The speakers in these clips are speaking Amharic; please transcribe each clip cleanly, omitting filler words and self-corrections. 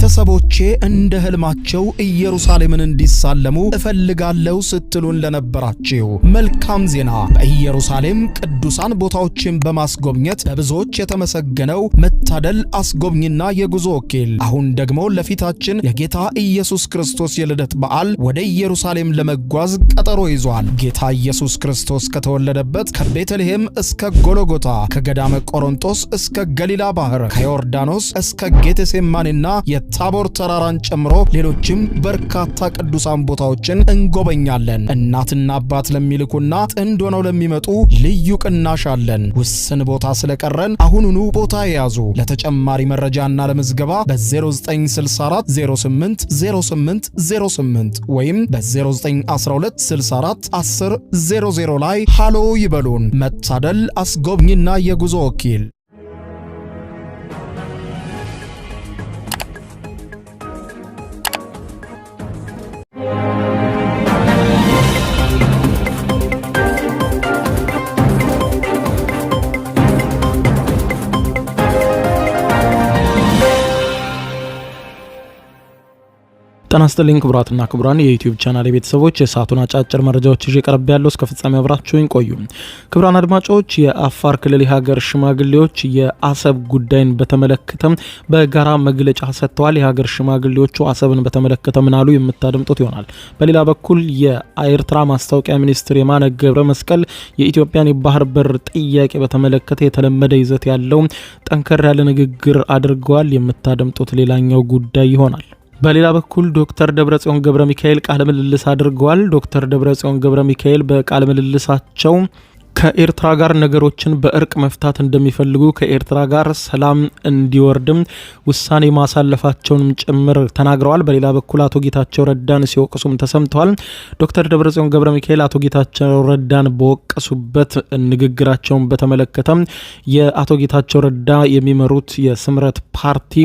ቤተሰቦቼ እንደ ህልማቸው ኢየሩሳሌምን እንዲሳለሙ እፈልጋለሁ ስትሉን ለነበራችሁ መልካም ዜና በኢየሩሳሌም ቅዱሳን ቦታዎችን በማስጎብኘት በብዙዎች የተመሰገነው መታደል አስጎብኝና የጉዞ ወኪል አሁን ደግሞ ለፊታችን የጌታ ኢየሱስ ክርስቶስ የልደት በዓል ወደ ኢየሩሳሌም ለመጓዝ ቀጠሮ ይዟል። ጌታ ኢየሱስ ክርስቶስ ከተወለደበት ከቤተልሔም እስከ ጎልጎታ ከገዳመ ቆሮንጦስ እስከ ገሊላ ባህር ከዮርዳኖስ እስከ ጌቴሴማኒና የታቦር ተራራን ጨምሮ ሌሎችም በርካታ ቅዱሳን ቦታዎችን እንጎበኛለን። እናትና አባት ለሚልኩና ጥንድ ሆነው ለሚመጡ ልዩ ቅናሽ አለን። ውስን ቦታ ስለቀረን አሁኑኑ ቦታ ያዙ። ለተጨማሪ መረጃና ለምዝገባ በ0964 08 08 08 ወይም በ0912 64 10 00 ላይ ሃሎ ይበሉን። መታደል አስጎብኝና የጉዞ ወኪል። ጤና ይስጥልኝ ክቡራትና ክቡራን የዩቲዩብ ቻናል ቤተሰቦች የሰዓቱን አጫጭር መረጃዎች ይዤ ቀርብ ያለው እስከ ፍጻሜ አብራችሁኝ ቆዩ። ክቡራን አድማጮች የአፋር ክልል የሀገር ሽማግሌዎች የአሰብ ጉዳይን በተመለከተ በጋራ መግለጫ ሰጥተዋል። የሀገር ሽማግሌዎቹ አሰብን በተመለከተ ምን አሉ የምታደምጡት ይሆናል። በሌላ በኩል የኤርትራ ማስታወቂያ ሚኒስትር የማነ ገብረ መስቀል የኢትዮጵያን የባህር በር ጥያቄ በተመለከተ የተለመደ ይዘት ያለው ጠንከር ያለ ንግግር አድርገዋል። የምታደምጡት ሌላኛው ጉዳይ ይሆናል። በሌላ በኩል ዶክተር ደብረጽዮን ገብረ ሚካኤል ቃለ ምልልስ አድርገዋል። ዶክተር ደብረጽዮን ገብረ ሚካኤል በቃለ ምልልሳቸው ከኤርትራ ጋር ነገሮችን በእርቅ መፍታት እንደሚፈልጉ ከኤርትራ ጋር ሰላም እንዲወርድም ውሳኔ ማሳለፋቸውንም ጭምር ተናግረዋል። በሌላ በኩል አቶ ጌታቸው ረዳን ሲወቅሱም ተሰምተዋል። ዶክተር ደብረጽዮን ገብረ ሚካኤል አቶ ጌታቸው ረዳን በወቀሱበት ንግግራቸውን በተመለከተ የአቶ ጌታቸው ረዳ የሚመሩት የስምረት ፓርቲ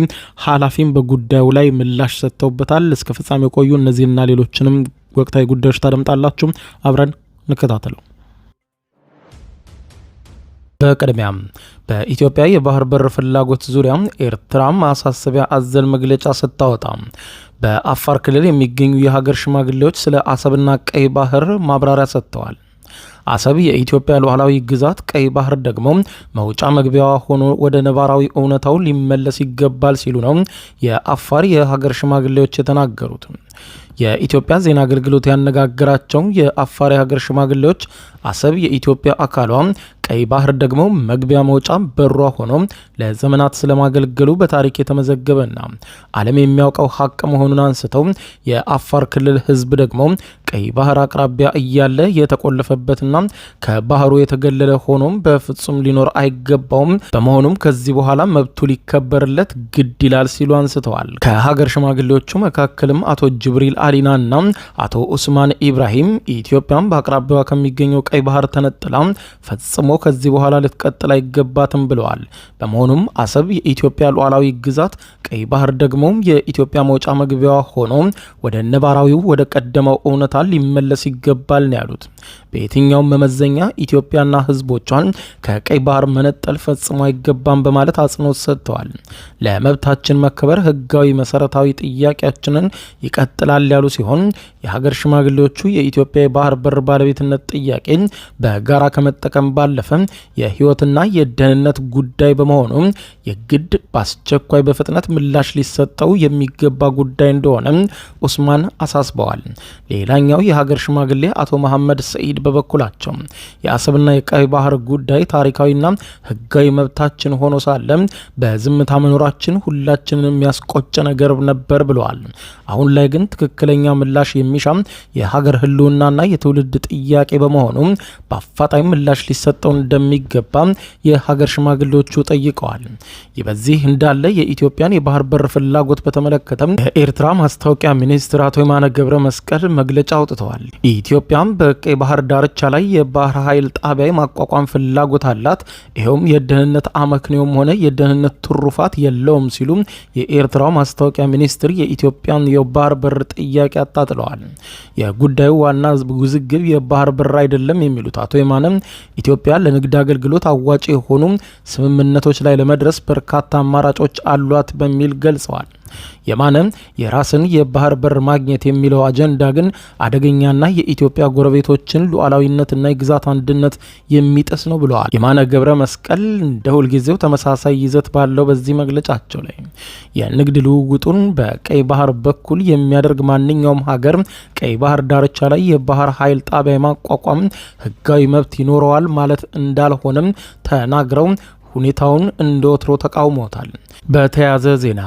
ኃላፊም በጉዳዩ ላይ ምላሽ ሰጥተውበታል። እስከ ፍጻሜ ቆዩ። እነዚህና ሌሎችንም ወቅታዊ ጉዳዮች ታደምጣላችሁ። አብረን እንከታተለው። በቅድሚያ በኢትዮጵያ የባህር በር ፍላጎት ዙሪያ ኤርትራ ማሳሰቢያ አዘል መግለጫ ስታወጣ በአፋር ክልል የሚገኙ የሀገር ሽማግሌዎች ስለ አሰብና ቀይ ባህር ማብራሪያ ሰጥተዋል። አሰብ የኢትዮጵያ ሉዓላዊ ግዛት፣ ቀይ ባህር ደግሞ መውጫ መግቢያዋ ሆኖ ወደ ነባራዊ እውነታው ሊመለስ ይገባል ሲሉ ነው የአፋር የሀገር ሽማግሌዎች የተናገሩት። የኢትዮጵያ ዜና አገልግሎት ያነጋገራቸው የአፋር የሀገር ሽማግሌዎች አሰብ የኢትዮጵያ አካሏ፣ ቀይ ባህር ደግሞ መግቢያ መውጫ በሯ ሆኖ ለዘመናት ስለማገልገሉ በታሪክ የተመዘገበና ዓለም የሚያውቀው ሀቅ መሆኑን አንስተው የአፋር ክልል ሕዝብ ደግሞ ቀይ ባህር አቅራቢያ እያለ የተቆለፈበትና ከባህሩ የተገለለ ሆኖም በፍጹም ሊኖር አይገባውም። በመሆኑም ከዚህ በኋላ መብቱ ሊከበርለት ግድ ይላል ሲሉ አንስተዋል። ከሀገር ሽማግሌዎቹ መካከልም አቶ ጅብሪል አሊናና አቶ ኡስማን ኢብራሂም ኢትዮጵያም በአቅራቢያዋ ከሚገኘው ቀይ ባህር ተነጥላ ፈጽሞ ከዚህ በኋላ ልትቀጥል አይገባትም ብለዋል። በመሆኑም አሰብ የኢትዮጵያ ሉዓላዊ ግዛት፣ ቀይ ባህር ደግሞ የኢትዮጵያ መውጫ መግቢያዋ ሆኖ ወደ ነባራዊው ወደ ቀደመው እውነታ ሊመለስ ይገባል ነው ያሉት። በየትኛውም መመዘኛ ኢትዮጵያና ህዝቦቿን ከቀይ ባህር መነጠል ፈጽሞ አይገባም በማለት አጽንኦት ሰጥተዋል። ለመብታችን መከበር ህጋዊ መሰረታዊ ጥያቄያችንን ይቀጥላል ያሉ ሲሆን የሀገር ሽማግሌዎቹ የኢትዮጵያ የባህር በር ባለቤትነት ጥያቄ በጋራ ከመጠቀም ባለፈ የህይወትና የደህንነት ጉዳይ በመሆኑ የግድ በአስቸኳይ በፍጥነት ምላሽ ሊሰጠው የሚገባ ጉዳይ እንደሆነ ኡስማን አሳስበዋል። ሌላኛው የሀገር ሽማግሌ አቶ መሐመድ ሰዒድ በበኩላቸው የአሰብና የቀይ ባህር ጉዳይ ታሪካዊና ህጋዊ መብታችን ሆኖ ሳለ በዝምታ መኖራችን ሁላችንን የሚያስቆጭ ነገር ነበር ብለዋል። አሁን ላይ ግን ትክክለኛ ምላሽ የሚሻም የሀገር ህልውናና የትውልድ ጥያቄ በመሆኑ በአፋጣኝ ምላሽ ሊሰጠው እንደሚገባ የሀገር ሽማግሌዎቹ ጠይቀዋል። ይህ በዚህ እንዳለ የኢትዮጵያን የባህር በር ፍላጎት በተመለከተ የኤርትራ ማስታወቂያ ሚኒስትር አቶ የማነ ገብረ መስቀል መግለጫ አውጥተዋል። ኢትዮጵያም በቀይ ባህር ዳርቻ ላይ የባህር ኃይል ጣቢያ ማቋቋም ፍላጎት አላት፣ ይኸውም የደህንነት አመክንዮም ሆነ የደህንነት ትሩፋት የለውም ሲሉ የኤርትራው ማስታወቂያ ሚኒስትር የኢትዮጵያን የባህር በር ጥያቄ አጣጥለዋል። የጉዳዩ ዋና ውዝግብ የባህር በር አይደለም የሚሉት አቶ የማነ ኢትዮጵያ ለንግድ አገልግሎት አዋጪ የሆኑ ስምምነቶች ላይ ለመድረስ በርካታ አማራጮች አሏት በሚል ገልጸዋል። የማነ የራስን የባህር በር ማግኘት የሚለው አጀንዳ ግን አደገኛና የኢትዮጵያ ጎረቤቶችን ሉዓላዊነትና የግዛት አንድነት የሚጥስ ነው ብለዋል። የማነ ገብረ መስቀል እንደ ሁልጊዜው ተመሳሳይ ይዘት ባለው በዚህ መግለጫቸው ላይ የንግድ ልውውጡን በቀይ ባህር በኩል የሚያደርግ ማንኛውም ሀገር ቀይ ባህር ዳርቻ ላይ የባህር ኃይል ጣቢያ የማቋቋም ህጋዊ መብት ይኖረዋል ማለት እንዳልሆነም ተናግረው ሁኔታውን እንደወትሮ ተቃውሞታል። በተያያዘ ዜና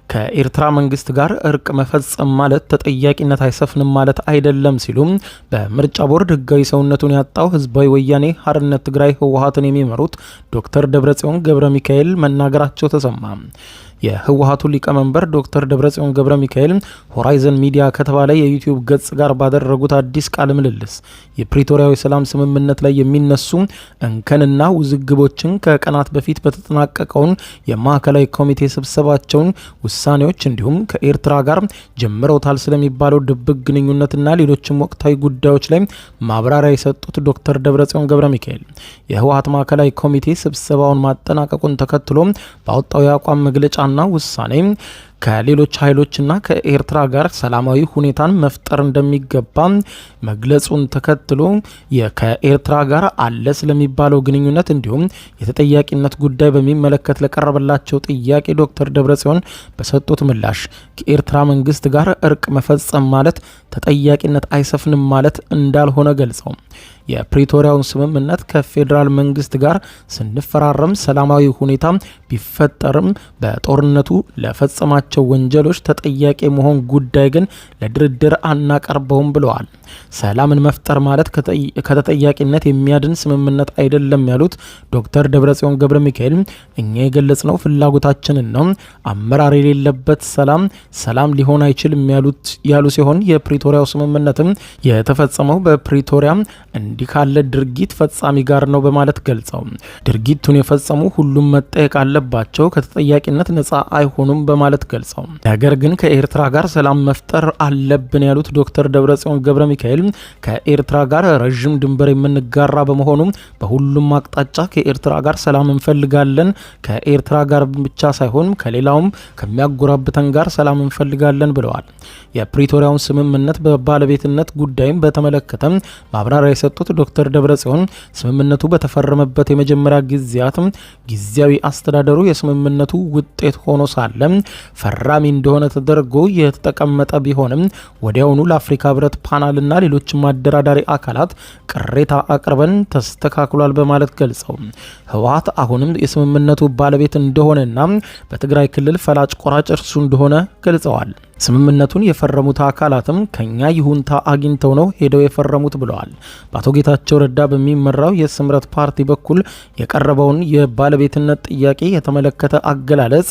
ከኤርትራ መንግስት ጋር እርቅ መፈጸም ማለት ተጠያቂነት አይሰፍንም ማለት አይደለም ሲሉም በምርጫ ቦርድ ህጋዊ ሰውነቱን ያጣው ህዝባዊ ወያኔ ሓርነት ትግራይ ህወሓትን የሚመሩት ዶክተር ደብረጽዮን ገብረ ሚካኤል መናገራቸው ተሰማ። የህወሓቱ ሊቀመንበር ዶክተር ደብረጽዮን ገብረ ሚካኤል ሆራይዘን ሚዲያ ከተባለ የዩቲዩብ ገጽ ጋር ባደረጉት አዲስ ቃለ ምልልስ የፕሪቶሪያዊ ሰላም ስምምነት ላይ የሚነሱ እንከንና ውዝግቦችን ከቀናት በፊት በተጠናቀቀውን የማዕከላዊ ኮሚቴ ስብሰባቸውን ውሳኔዎች እንዲሁም ከኤርትራ ጋር ጀምረውታል ስለሚባለው ድብቅ ግንኙነትና ሌሎችም ወቅታዊ ጉዳዮች ላይ ማብራሪያ የሰጡት ዶክተር ደብረጽዮን ገብረ ሚካኤል የህወሓት ማዕከላዊ ኮሚቴ ስብሰባውን ማጠናቀቁን ተከትሎ ባወጣው የአቋም መግለጫ ና ውሳኔ ከሌሎች ኃይሎችና ከኤርትራ ጋር ሰላማዊ ሁኔታን መፍጠር እንደሚገባ መግለጹን ተከትሎ ከኤርትራ ጋር አለ ስለሚባለው ግንኙነት እንዲሁም የተጠያቂነት ጉዳይ በሚመለከት ለቀረበላቸው ጥያቄ ዶክተር ደብረጽዮን በሰጡት ምላሽ ከኤርትራ መንግስት ጋር እርቅ መፈጸም ማለት ተጠያቂነት አይሰፍንም ማለት እንዳልሆነ ገልጸው የፕሪቶሪያውን ስምምነት ከፌዴራል መንግስት ጋር ስንፈራረም ሰላማዊ ሁኔታ ቢፈጠርም በጦርነቱ ለፈጸማቸው ወንጀሎች ተጠያቂ መሆን ጉዳይ ግን ለድርድር አናቀርበውም ብለዋል። ሰላምን መፍጠር ማለት ከተጠያቂነት የሚያድን ስምምነት አይደለም ያሉት ዶክተር ደብረጽዮን ገብረ ሚካኤል እኛ የገለጽነው ፍላጎታችንን ነው። አመራር የሌለበት ሰላም ሊሆን አይችልም ያሉ ሲሆን የፕሪቶሪያው ስምምነትም የተፈጸመው በፕሪቶሪያ እንዲህ ካለ ድርጊት ፈጻሚ ጋር ነው በማለት ገልጸው ድርጊቱን የፈጸሙ ሁሉም መጠየቅ አለባቸው፣ ከተጠያቂነት ነጻ አይሆኑም በማለት ገልጸው ነገር ግን ከኤርትራ ጋር ሰላም መፍጠር አለብን ያሉት ዶክተር ደብረጽዮን ገብረ ሚካኤል ከኤርትራ ጋር ረዥም ድንበር የምንጋራ በመሆኑ በሁሉም አቅጣጫ ከኤርትራ ጋር ሰላም እንፈልጋለን። ከኤርትራ ጋር ብቻ ሳይሆን ከሌላውም ከሚያጎራብተን ጋር ሰላም እንፈልጋለን ብለዋል። የፕሪቶሪያውን ስምምነት በባለቤትነት ጉዳይም በተመለከተ ማብራሪያ የሰጡት ዶክተር ደብረጽዮን ስምምነቱ በተፈረመበት የመጀመሪያ ጊዜያት ጊዜያዊ አስተዳደሩ የስምምነቱ ውጤት ሆኖ ሳለ ፈራሚ እንደሆነ ተደርጎ የተቀመጠ ቢሆንም ወዲያውኑ ለአፍሪካ ህብረት ፓናልና ሌሎችም አደራዳሪ አካላት ቅሬታ አቅርበን ተስተካክሏል በማለት ገልጸው ህወሓት አሁንም የስምምነቱ ባለቤት እንደሆነና በትግራይ ክልል ፈላጭ ቆራጭ እርሱ እንደሆነ ገልጸዋል። ስምምነቱን የፈረሙት አካላትም ከኛ ይሁንታ አግኝተው ነው ሄደው የፈረሙት ብለዋል። በአቶ ጌታቸው ረዳ በሚመራው የስምረት ፓርቲ በኩል የቀረበውን የባለቤትነት ጥያቄ የተመለከተ አገላለጽ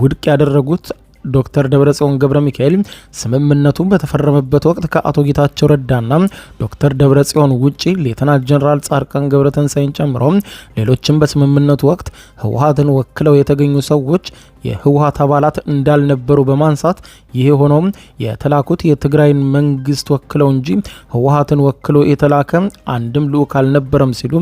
ውድቅ ያደረጉት ዶክተር ደብረጽዮን ገብረ ሚካኤል ስምምነቱ በተፈረመበት ወቅት ከአቶ ጌታቸው ረዳና ዶክተር ደብረጽዮን ውጪ ሌተናል ጀነራል ጻድቃን ገብረትንሳኤን ጨምሮ ሌሎችም በስምምነቱ ወቅት ህወሓትን ወክለው የተገኙ ሰዎች የህወሓት አባላት እንዳልነበሩ በማንሳት ይሄ ሆኖም የተላኩት የትግራይን መንግስት ወክለው እንጂ ህወሓትን ወክሎ የተላከ አንድም ልኡክ አልነበረም ሲሉ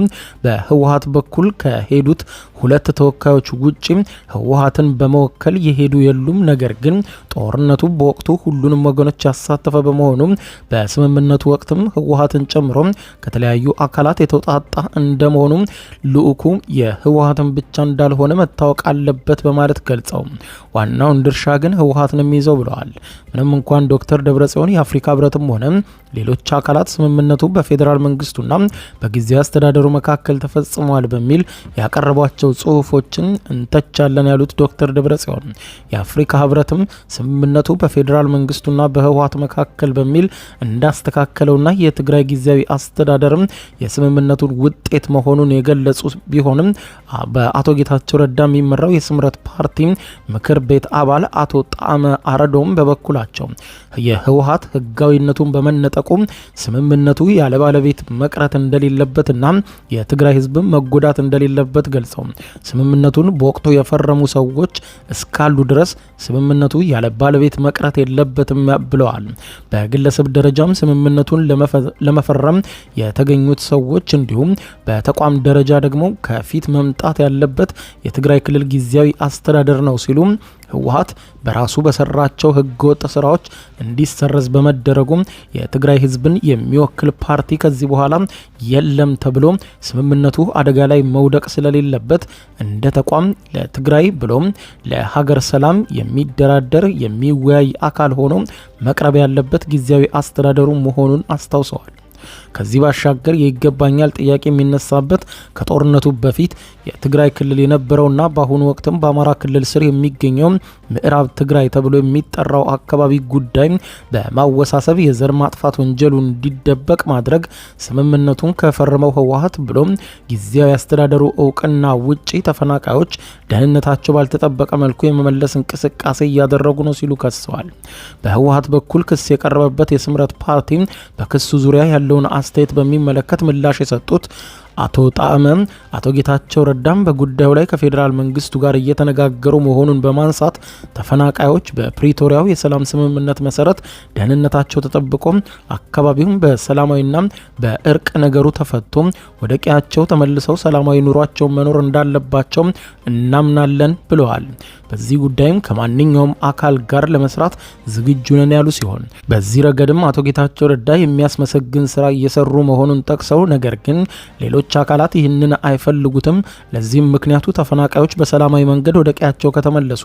በህወሓት በኩል ከሄዱት ሁለት ተወካዮች ውጪ ህወሓትን በመወከል የሄዱ የሉም። ነገር ግን ጦርነቱ በወቅቱ ሁሉንም ወገኖች ያሳተፈ በመሆኑ በስምምነቱ ወቅትም ህወሓትን ጨምሮ ከተለያዩ አካላት የተውጣጣ እንደመሆኑ ልኡኩ የህወሓትን ብቻ እንዳልሆነ መታወቅ አለበት በማለት ገልጸዋል። ዋናውን ድርሻ ግን ህወሓት ነው የሚይዘው ብለዋል። ምንም እንኳን ዶክተር ደብረጽዮን የአፍሪካ ህብረትም ሆነ ሌሎች አካላት ስምምነቱ በፌዴራል መንግስቱና በጊዜያዊ አስተዳደሩ መካከል ተፈጽሟል በሚል ያቀረቧቸው ጽሁፎችን እንተቻለን ያሉት ዶክተር ደብረጽዮን የአፍሪካ ህብረትም ስምምነቱ በፌዴራል መንግስቱና በህወሓት መካከል በሚል እንዳስተካከለውና የትግራይ ጊዜያዊ አስተዳደርም የስምምነቱን ውጤት መሆኑን የገለጹ ቢሆንም በአቶ ጌታቸው ረዳ የሚመራው የስምረት ፓርቲ ምክር ቤት አባል አቶ ጣመ አረዶም በበኩላቸው የህወሓት ህጋዊነቱን በመነጠቁ ስምምነቱ ያለ ባለቤት መቅረት እንደሌለበትና የትግራይ ህዝብ መጎዳት እንደሌለበት ገልጸው ስምምነቱን በወቅቱ የፈረሙ ሰዎች እስካሉ ድረስ ስምምነቱ ያለ ባለቤት መቅረት የለበትም ብለዋል። በግለሰብ ደረጃም ስምምነቱን ለመፈረም የተገኙት ሰዎች እንዲሁም በተቋም ደረጃ ደግሞ ከፊት መምጣት ያለበት የትግራይ ክልል ጊዜያዊ አስተዳደር ነው ሲሉ ህወሓት በራሱ በሰራቸው ህገወጥ ስራዎች እንዲሰረዝ በመደረጉም የትግራይ ህዝብን የሚወክል ፓርቲ ከዚህ በኋላ የለም ተብሎ ስምምነቱ አደጋ ላይ መውደቅ ስለሌለበት እንደ ተቋም ለትግራይ ብሎም ለሀገር ሰላም የሚደራደር የሚወያይ አካል ሆኖ መቅረብ ያለበት ጊዜያዊ አስተዳደሩ መሆኑን አስታውሰዋል። ከዚህ ባሻገር የይገባኛል ጥያቄ የሚነሳበት ከጦርነቱ በፊት የትግራይ ክልል የነበረውና በአሁኑ ወቅትም በአማራ ክልል ስር የሚገኘው ምዕራብ ትግራይ ተብሎ የሚጠራው አካባቢ ጉዳይ በማወሳሰብ የዘር ማጥፋት ወንጀሉ እንዲደበቅ ማድረግ ስምምነቱን ከፈረመው ህወሓት ብሎም ጊዜያዊ አስተዳደሩ እውቅና ውጪ ተፈናቃዮች ደህንነታቸው ባልተጠበቀ መልኩ የመመለስ እንቅስቃሴ እያደረጉ ነው ሲሉ ከሰዋል። በህወሓት በኩል ክስ የቀረበበት የስምረት ፓርቲ በክሱ ዙሪያ ያለውን አስተያየት በሚመለከት ምላሽ የሰጡት አቶ ጣዕመ አቶ ጌታቸው ረዳም በጉዳዩ ላይ ከፌዴራል መንግስቱ ጋር እየተነጋገሩ መሆኑን በማንሳት ተፈናቃዮች በፕሪቶሪያው የሰላም ስምምነት መሰረት ደህንነታቸው ተጠብቆ አካባቢውን በሰላማዊና በእርቅ ነገሩ ተፈቶ ወደ ቀያቸው ተመልሰው ሰላማዊ ኑሯቸውን መኖር እንዳለባቸው እናምናለን ብለዋል። በዚህ ጉዳይም ከማንኛውም አካል ጋር ለመስራት ዝግጁ ነን ያሉ ሲሆን በዚህ ረገድም አቶ ጌታቸው ረዳ የሚያስመሰግን ስራ እየሰሩ መሆኑን ጠቅሰው ነገር ግን ሌሎች አካላት ይህንን አይፈልጉትም። ለዚህም ምክንያቱ ተፈናቃዮች በሰላማዊ መንገድ ወደ ቀያቸው ከተመለሱ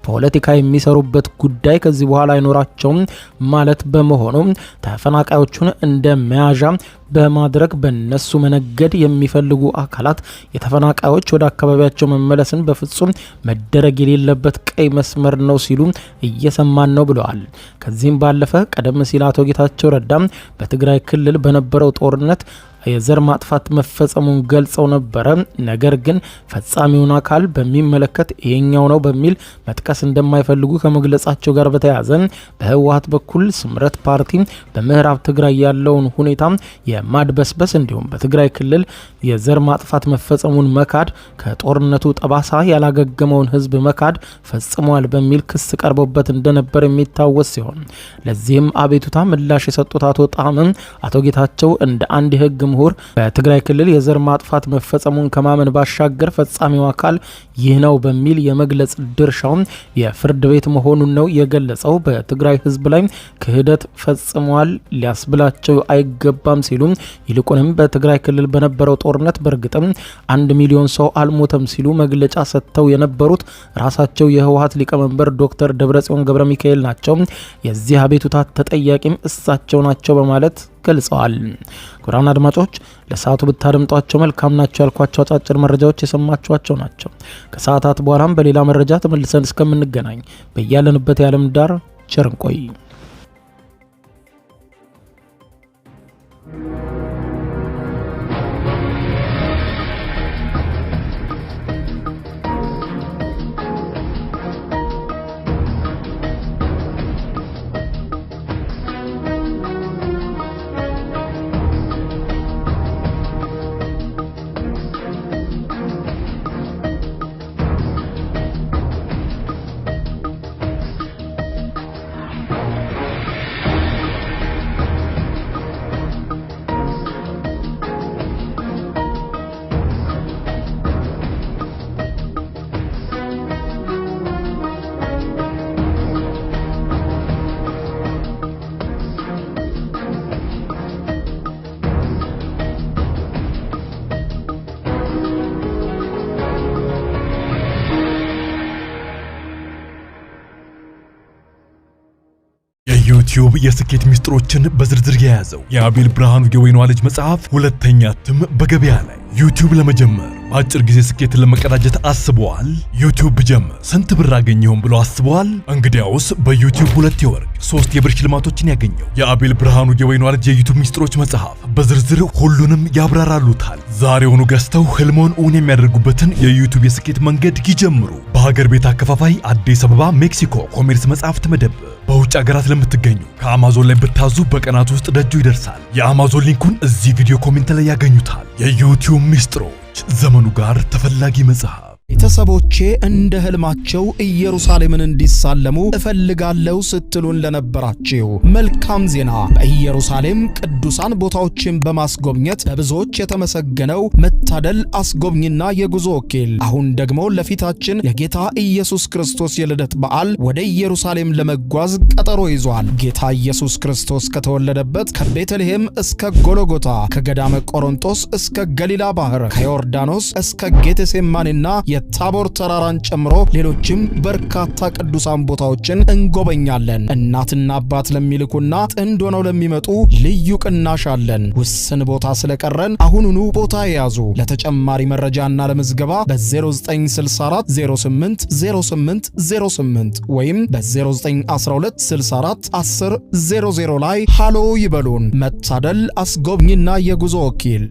ፖለቲካ የሚሰሩበት ጉዳይ ከዚህ በኋላ አይኖራቸውም ማለት በመሆኑ ተፈናቃዮቹን እንደ መያዣ በማድረግ በነሱ መነገድ የሚፈልጉ አካላት የተፈናቃዮች ወደ አካባቢያቸው መመለስን በፍጹም መደረግ የሌለበት ቀይ መስመር ነው ሲሉ እየሰማን ነው ብለዋል። ከዚህም ባለፈ ቀደም ሲል አቶ ጌታቸው ረዳ በትግራይ ክልል በነበረው ጦርነት የዘር ማጥፋት መፈጸሙን ገልጸው ነበረ። ነገር ግን ፈጻሚውን አካል በሚመለከት ይሄኛው ነው በሚል መጥቀስ እንደማይፈልጉ ከመግለጻቸው ጋር በተያያዘ በህወሓት በኩል ስምረት ፓርቲ በምዕራብ ትግራይ ያለውን ሁኔታ የማድበስበስ እንዲሁም በትግራይ ክልል የዘር ማጥፋት መፈጸሙን መካድ ከጦርነቱ ጠባሳ ያላገገመውን ህዝብ መካድ ፈጽሟል በሚል ክስ ቀርቦበት እንደነበር የሚታወስ ሲሆን ለዚህም አቤቱታ ምላሽ የሰጡት አቶ ጣዕመ አቶ ጌታቸው እንደ አንድ የህግ ምሁር በትግራይ ክልል የዘር ማጥፋት መፈጸሙን ከማመን ባሻገር ፈጻሚው አካል ይህ ነው በሚል የመግለጽ ድርሻው የፍርድ ቤት መሆኑን ነው የገለጸው። በትግራይ ህዝብ ላይ ክህደት ፈጽሟል ሊያስብላቸው አይገባም ሲሉ ይልቁንም በትግራይ ክልል በነበረው ጦርነት በእርግጥም 1 ሚሊዮን ሰው አልሞተም ሲሉ መግለጫ ሰጥተው የነበሩት ራሳቸው የህወሓት ሊቀመንበር ዶክተር ደብረጽዮን ገብረ ሚካኤል ናቸው። የዚህ አቤቱታ ተጠያቂም እሳቸው ናቸው በማለት ገልጸዋል። ኩራን አድማጮች ለሰዓቱ ብታደምጧቸው መልካም ናቸው ያልኳቸው አጫጭር መረጃዎች የሰማችኋቸው ናቸው። ከሰዓታት በኋላም በሌላ መረጃ ተመልሰን እስከምንገናኝ በያለንበት የዓለም ዳር ቸር እንቆይ። ዩቲዩብ የስኬት ሚስጥሮችን በዝርዝር የያዘው የአቤል ብርሃኑ የወይኗ ልጅ መጽሐፍ ሁለተኛ እትም በገበያ ላይ። ዩቲዩብ ለመጀመር በአጭር ጊዜ ስኬትን ለመቀዳጀት አስበዋል? ዩቲዩብ ብጀምር ስንት ብር አገኘሁም ብሎ አስበዋል? እንግዲያውስ በዩቲዩብ 2 የወርቅ 3 የብር ሽልማቶችን ያገኘው የአቤል ብርሃኑ የወይኗ ልጅ የዩቲዩብ ሚስጥሮች መጽሐፍ በዝርዝር ሁሉንም ያብራራሉታል። ዛሬውኑ ገዝተው ህልሞን እውን የሚያደርጉበትን የዩቲዩብ የስኬት መንገድ ይጀምሩ። በሀገር ቤት አከፋፋይ አዲስ አበባ ሜክሲኮ ኮሜርስ መጽሐፍት መደብር። በውጭ ሀገራት ለምትገኙ ከአማዞን ላይ ብታዙ በቀናት ውስጥ ደጁ ይደርሳል። የአማዞን ሊንኩን እዚህ ቪዲዮ ኮሜንት ላይ ያገኙታል። የዩቲዩብ ሚስጥሮች፣ ዘመኑ ጋር ተፈላጊ መጽሐፍ። ቤተሰቦቼ እንደ ህልማቸው ኢየሩሳሌምን እንዲሳለሙ እፈልጋለሁ ስትሉን ለነበራችሁ መልካም ዜና። በኢየሩሳሌም ቅዱሳን ቦታዎችን በማስጎብኘት በብዙዎች የተመሰገነው መታደል አስጎብኝና የጉዞ ወኪል አሁን ደግሞ ለፊታችን የጌታ ኢየሱስ ክርስቶስ የልደት በዓል ወደ ኢየሩሳሌም ለመጓዝ ቀጠሮ ይዟል። ጌታ ኢየሱስ ክርስቶስ ከተወለደበት ከቤተልሔም እስከ ጎልጎታ፣ ከገዳመ ቆሮንቶስ እስከ ገሊላ ባህር፣ ከዮርዳኖስ እስከ ጌቴሴማኒና የታቦር ተራራን ጨምሮ ሌሎችም በርካታ ቅዱሳን ቦታዎችን እንጎበኛለን። እናትና አባት ለሚልኩና ጥንድ ሆነው ለሚመጡ ልዩ ቅናሽ አለን። ውስን ቦታ ስለቀረን አሁኑኑ ቦታ ያዙ። ለተጨማሪ መረጃና ለምዝገባ በ0964 08 08 08 ወይም በ0912 64 10 00 ላይ ሃሎ ይበሉን። መታደል አስጎብኝና የጉዞ ወኪል